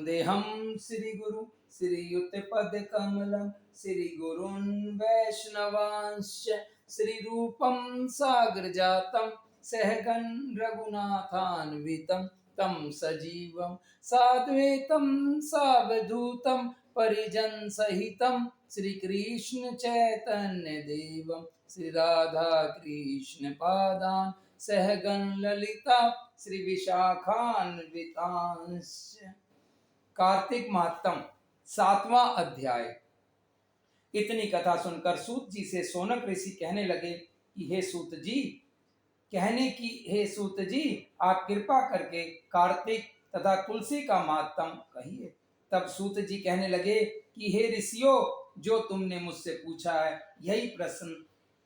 वन्देऽहं श्रीगुरु श्रीयुतपदकमलं श्रीगुरून् वैष्णवांश्च श्रीरूपं सागरजातं सहगण रघुनाथान्वितं तं सजीवं साद्वैतं सावधूतं परिजन सहितं श्रीकृष्ण चैतन्य देवं श्रीराधा कृष्ण पादान् सहगण ललिता श्री विशाखान्वितांश। कार्तिक महात्म 7वां अध्याय। इतनी कथा सुनकर सूत जी से सोनक ऋषि कहने लगे कि हे सूत जी आप कृपा करके कार्तिक तथा तुलसी का महात्म कहिए। तब सूत जी कहने लगे कि हे ऋषियों, जो तुमने मुझसे पूछा है यही प्रश्न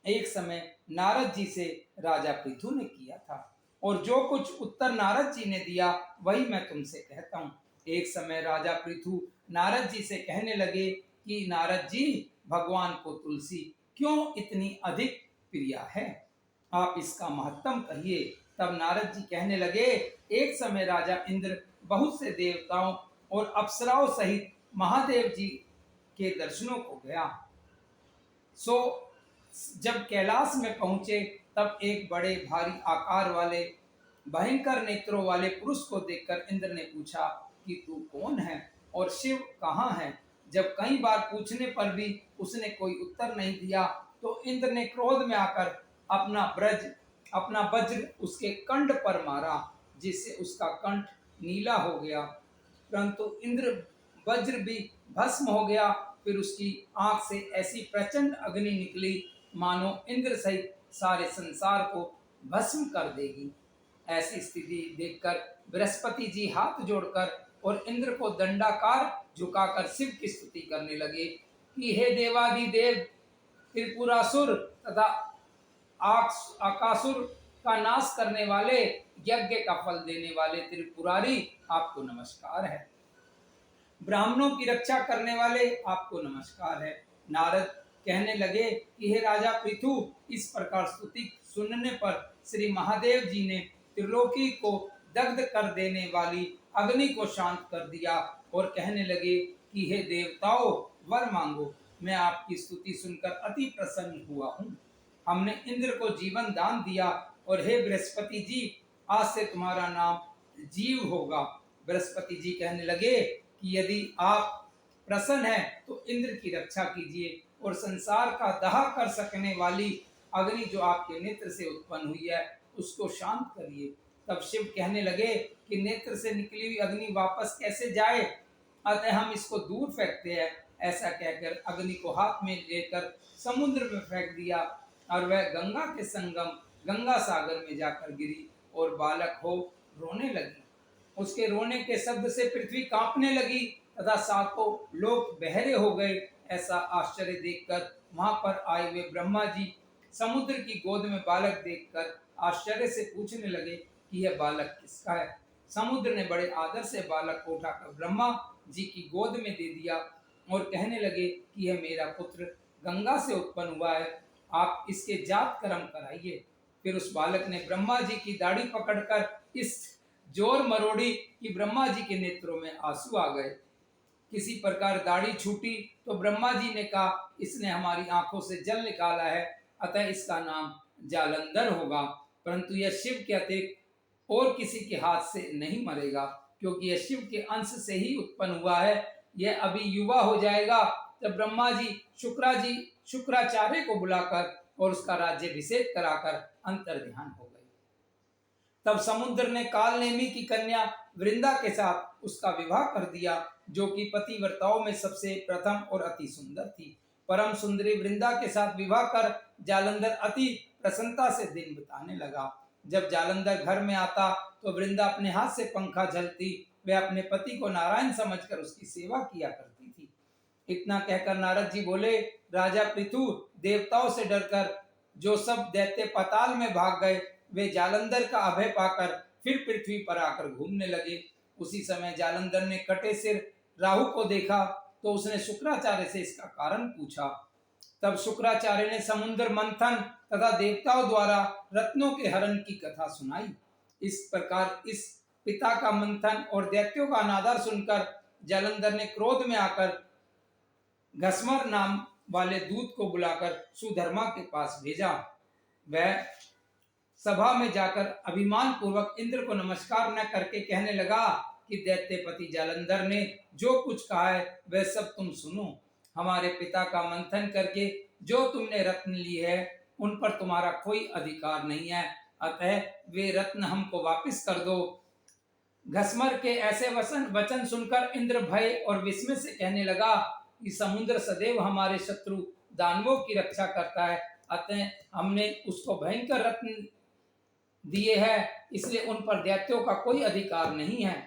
एक समय नारद जी से राजा पृथु ने किया था, और जो कुछ उत्तर नारद जी ने दिया वही मैं तुमसे कहता हूँ। एक समय राजा पृथु नारद जी से कहने लगे कि नारद जी, भगवान को तुलसी क्यों इतनी अधिक प्रिय है, आप इसका महत्तम कहिए। तब नारद जी कहने लगे, एक समय राजा इंद्र बहुत से देवताओं और अप्सराओं सहित महादेव जी के दर्शनों को गया। सो जब कैलाश में पहुंचे तब एक बड़े भारी आकार वाले भयंकर नेत्रों वाले पुरुष को देखकर इंद्र ने पूछा कि तू कौन है और शिव कहाँ है। जब कई बार पूछने पर भी उसने कोई उत्तर नहीं दिया तो इंद्र ने क्रोध में आकर अपना वज्र उसके कंठ पर मारा, जिससे उसका कंठ नीला हो गया। परंतु इंद्र वज्र भी भस्म हो गया। फिर उसकी आंख से ऐसी प्रचंड अग्नि निकली मानो इंद्र सहित सारे संसार को भस्म कर देगी। ऐसी स्थिति देखकर बृहस्पति जी हाथ जोड़कर और इंद्र को दंडाकार झुकाकर शिव की स्तुति करने लगे कि हे देवादिदेव, त्रिपुरासुर तथा आकासुर का नाश करने वाले, यज्ञ का फल देने वाले त्रिपुरारी, आपको नमस्कार है। ब्राह्मणों की रक्षा करने वाले, आपको नमस्कार है। नारद कहने लगे कि हे राजा पृथु, इस प्रकार स्तुति सुनने पर श्री महादेव जी ने त्रिलोकी को दग्ध कर देने वाली अग्नि को शांत कर दिया और कहने लगे कि हे देवताओं, वर मांगो। मैं आपकी स्तुति सुनकर अति प्रसन्न हुआ हूँ। हमने इंद्र को जीवन दान दिया और हे बृहस्पति जी, आज से तुम्हारा नाम जीव होगा। बृहस्पति जी कहने लगे कि यदि आप प्रसन्न हैं तो इंद्र की रक्षा कीजिए और संसार का दाह कर सकने वाली अग्नि जो आपके नेत्र से उत्पन्न हुई है उसको शांत करिए। तब शिव कहने लगे कि नेत्र से निकली हुई अग्नि वापस कैसे जाए, अतः हम इसको दूर फेंकते हैं। ऐसा कहकर अग्नि को हाथ में लेकर समुद्र में फेंक दिया और वह गंगा के संगम गंगा सागर में जाकर गिरी और बालक हो रोने लगी। उसके रोने के शब्द से पृथ्वी कांपने लगी तथा सातों लोग बहरे हो गए। ऐसा आश्चर्य देखकर वहां पर आए हुए ब्रह्मा जी समुद्र की गोद में बालक देखकर आश्चर्य से पूछने लगे कि यह बालक किसका है। समुद्र ने बड़े आदर से बालक को उठाकर ब्रह्मा जी की गोद में दे दिया और कहने लगे कि यह मेरा पुत्र गंगा से उत्पन्न हुआ है, आप इसके जात कर्म कराइए। फिर उस बालक ने ब्रह्मा जी की दाढ़ी पकड़कर इस जोर मरोड़ी कि ब्रह्मा जी के नेत्रों में आंसू आ गए। किसी प्रकार दाढ़ी छूटी तो ब्रह्मा जी ने कहा, इसने हमारी आंखों से जल निकाला है, अतः इसका नाम जालंधर होगा। परंतु यह शिव के अतिरिक्त और किसी के हाथ से नहीं मरेगा, क्योंकि यह शिव के अंश से ही उत्पन्न हुआ है। यह अभी युवा हो जाएगा। जब ब्रह्मा जी शुक्राचार्य को बुलाकर और उसका राज्याभिषेक कराकर अंतर ध्यान हो गए। तब समुद्र ने कालनेमी की कन्या वृंदा के साथ उसका विवाह कर दिया, जो कि पतिव्रताओं में सबसे प्रथम और अति सुंदर थी। परम सुंदरी वृंदा के साथ विवाह कर जालंधर अति प्रसन्नता से दिन बिताने लगा। जब जालंधर घर में आता तो वृंदा अपने हाथ से पंखा झलती, वह अपने पति को नारायण समझकर उसकी सेवा किया करती थी। इतना कहकर नारद जी बोले, राजा पृथु, देवताओं से डरकर जो सब दैत्य पाताल में भाग गए वे जालंधर का अभय पाकर फिर पृथ्वी पर आकर घूमने लगे। उसी समय जालंधर ने कटे सिर राहु को देखा तो उसने शुक्राचार्य से इसका कारण पूछा। तब शुक्राचार्य ने समुद्र मंथन तथा देवताओं द्वारा रत्नों के हरण की कथा सुनाई। इस प्रकार इस पिता का मंथन और दैत्यों का अनादर सुनकर जालंधर ने क्रोध में आकर घसमर नाम वाले दूत को बुलाकर सुधर्मा के पास भेजा। वह सभा में जाकर अभिमान पूर्वक इंद्र को नमस्कार न करके कहने लगा कि दैत्यपति जालंधर ने जो कुछ कहा है वह सब तुम सुनो। हमारे पिता का मंथन करके जो तुमने रत्न ली है उन पर तुम्हारा कोई अधिकार नहीं है, अतः वे रत्न हमको वापस कर दो। घसमर के ऐसे वचन सुनकर इंद्र भय और विस्मय से कहने लगा कि समुद्र सदैव हमारे शत्रु दानवों की रक्षा करता है, अतः हमने उसको भयंकर रत्न दिए हैं, इसलिए उन पर दैत्यों का कोई अधिकार नहीं है।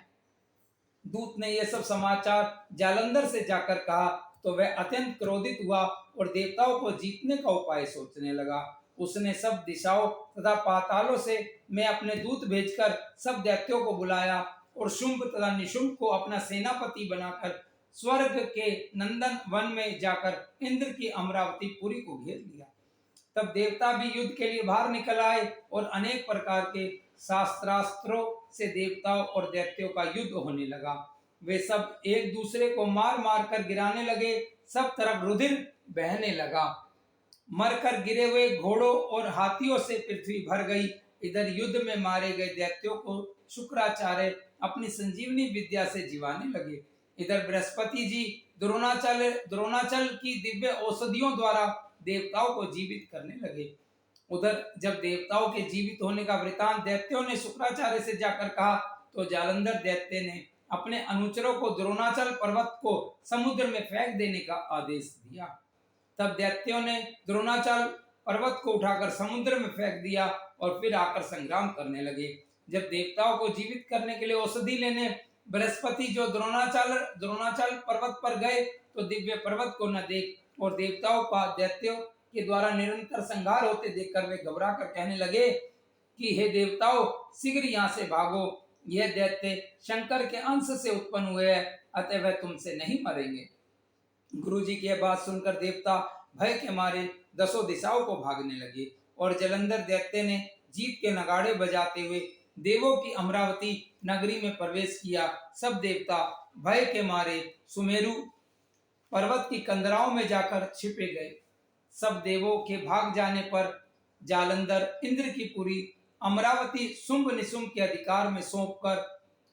दूत ने यह सब समाचार जालंधर से जाकर कहा तो वह अत्यंत क्रोधित हुआ और देवताओं को जीतने का उपाय सोचने लगा। उसने सब दिशाओं तथा पातालों से मैं अपने दूत भेजकर सब दैत्यों को बुलाया और शुंभ तथा निशुंभ को अपना सेनापति बनाकर स्वर्ग के नंदन वन में जाकर इंद्र की अमरावती पुरी को घेर लिया। तब देवता भी युद्ध के लिए बाहर निकल आए और अनेक प्रकार के शास्त्रास्त्रों से देवताओं और दैत्यों का युद्ध होने लगा। वे सब एक दूसरे को मार मार कर गिराने लगे, सब तरफ रुधिर बहने लगा। मरकर गिरे हुए घोड़ों और हाथियों से पृथ्वी भर गई। इधर युद्ध में मारे गए दैत्यों को शुक्राचार्य अपनी संजीवनी विद्या से जीवाने लगे। इधर बृहस्पति जी द्रोणाचल की दिव्य औषधियों द्वारा देवताओं को जीवित करने लगे। उधर जब देवताओं के जीवित होने का वृतांत दैत्यों ने शुक्राचार्य से जाकर कहा तो जालंधर दैत्य ने अपने अनुचरों को द्रोणाचल पर्वत को समुद्र में फेंक देने का आदेश दिया। तब दैत्यों ने द्रोणाचल पर्वत को उठाकर समुद्र में फेंक दिया और फिर आकर संग्राम करने लगे। जब देवताओं को जीवित करने के लिए औषधि लेने बृहस्पति जो द्रोणाचल पर्वत पर गए तो दिव्य पर्वत को न देख और देवताओं का दैत्यों के द्वारा निरंतर संहार होते देखकर वे घबरा कर कहने लगे कि हे देवताओं, शीघ्र यहाँ से भागो, यह दैत्य शंकर के अंश से उत्पन्न हुए हैं, अतः वह तुमसे नहीं मरेंगे। गुरुजी की यह बात सुनकर देवता भय के मारे दसों दिशाओं को भागने लगे और जलंधर दैत्य ने जीत के नगाड़े बजाते हुए देवों की अमरावती नगरी में प्रवेश किया। सब देवता भय के मारे सुमेरु पर्वत की कंदराओं में जाकर छिपे गए। सब देवों के भाग जाने पर जालंधर इंद्र की पुरी अमरावती शुंभ निशुंभ के अधिकार में सौंपकर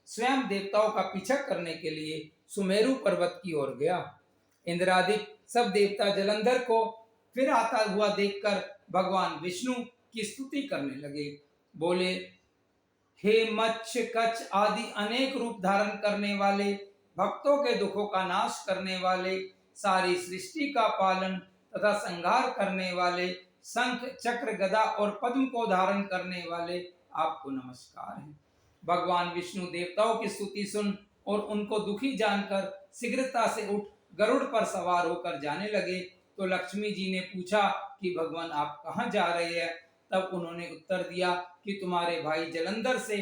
स्वयं देवताओं का पीछा करने के लिए सुमेरु पर्वत की ओर गया। इंद्रादिक सब देवता जलंधर को फिर आता हुआ देखकर भगवान विष्णु की स्तुति करने लगे। बोले, हे मत्स्य कच्छ आदि अनेक रूप धारण करने वाले, भक्तों के दुखों का नाश करने वाले, सारी सृष्टि का पालन तथा संहार करने वाले, शंख चक्र गदा और पद्म को धारण करने वाले, आपको नमस्कार है। भगवान विष्णु देवताओं की स्तुति सुन और उनको दुखी जानकर शीघ्रता से उठ गरुड़ पर सवार होकर जाने लगे। तो लक्ष्मी जी ने पूछा कि भगवान आप कहाँ जा रहे हैं? तब उन्होंने उत्तर दिया कि तुम्हारे भाई जलंधर से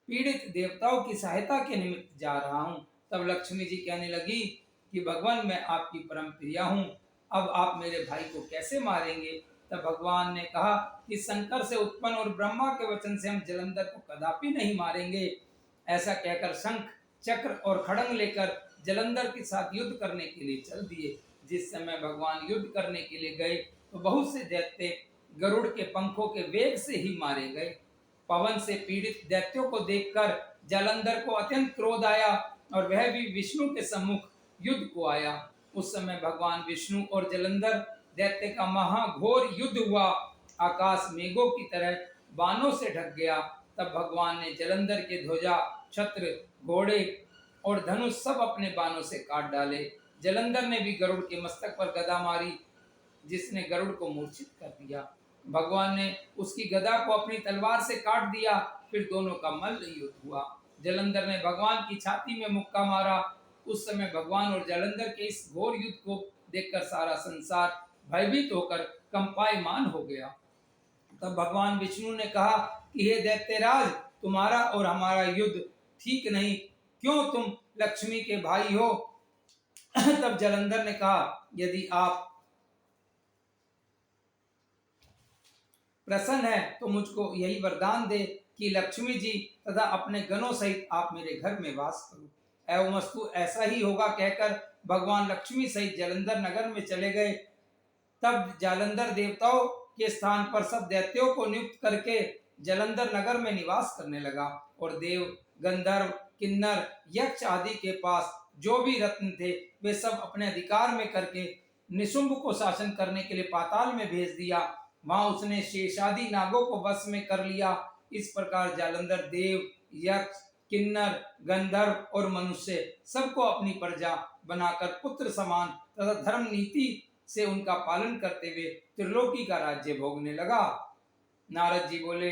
पीड़ित देवताओं की सहायता के निमित्त जा रहा हूँ। तब लक्ष्मी जी कहने लगी कि भगवान मैं आपकी परम प्रिया हूँ, अब आप मेरे भाई को कैसे मारेंगे? तब भगवान ने कहा कि शंकर से उत्पन्न और ब्रह्मा के वचन से हम जलंधर को कदापि नहीं मारेंगे। ऐसा कहकर शंख चक्र और खड़ंग लेकर जलंधर के साथ युद्ध करने के लिए चल दिए। जिस समय भगवान युद्ध करने के लिए गए तो बहुत से दैत्य गरुड़ के पंखों के वेग से ही मारे गए। पवन से पीड़ित दैत्यों को देखकर जालंधर को अत्यंत क्रोध आया और वह भी विष्णु के सम्मुख युद्ध को आया। उस समय भगवान विष्णु और जलंधर दैत्य का महाघोर युद्ध हुआ। आकाश मेघों की तरह बाणों से ढक गया। तब भगवान ने जलंधर के ध्वजा, छत्र, घोड़े और धनुष सब अपने बाणों से काट डाले। जलंधर ने भी गरुड़ के मस्तक पर गदा मारी, जिसने गरुड़ को मूर्छित कर दिया। भगवान ने उसकी गदा को अपनी तलवार से काट दिया। फिर दोनों का मल्ल युद्ध हुआ। जलंधर ने भगवान की छाती में मुक्का मारा। उस समय भगवान और जलंधर के इस घोर युद्ध को देखकर सारा संसार भयभीत होकर कंपायमान हो गया। तब भगवान विष्णु ने कहा कि हे दैत्यराज, तुम्हारा और हमारा युद्ध ठीक नहीं, क्यों तुम लक्ष्मी के भाई हो? तब जलंधर ने कहा, यदि आप प्रसन्न है तो मुझको यही वरदान दे कि लक्ष्मी जी तथा अपने गणों सहित आप मेरे घर में वास करो। एवं वस्तु ऐसा ही होगा कहकर भगवान लक्ष्मी सहित जालंधर नगर में चले गए। तब जालंधर देवताओं के स्थान पर सब दैत्यों को नियुक्त करके जालंधर नगर में निवास करने लगा और देव, गंधर्व, किन्नर, यक्ष आदि के पास जो भी रत्न थे वे सब अपने अधिकार में करके निशुंभ को शासन करने के लिए पाताल में भेज दिया। वहां उसने शेषादि नागों को वश में कर लिया। इस प्रकार जालंधर देव, यक्ष, किन्नर, गंधर्व और मनुष्य सबको अपनी प्रजा बनाकर पुत्र समान तथा धर्म नीति से उनका पालन करते हुए त्रिलोकी का राज्य भोगने लगा। नारद जी बोले,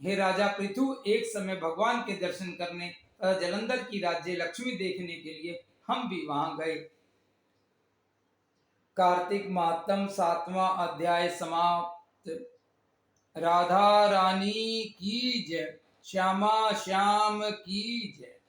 हे राजा पृथु, एक समय भगवान के दर्शन करने तथा जालंधर की राज्य लक्ष्मी देखने के लिए हम भी वहां गए। कार्तिक मातम 7वां अध्याय समाप्त। राधा रानी की जय, श्यामा श्याम की जय।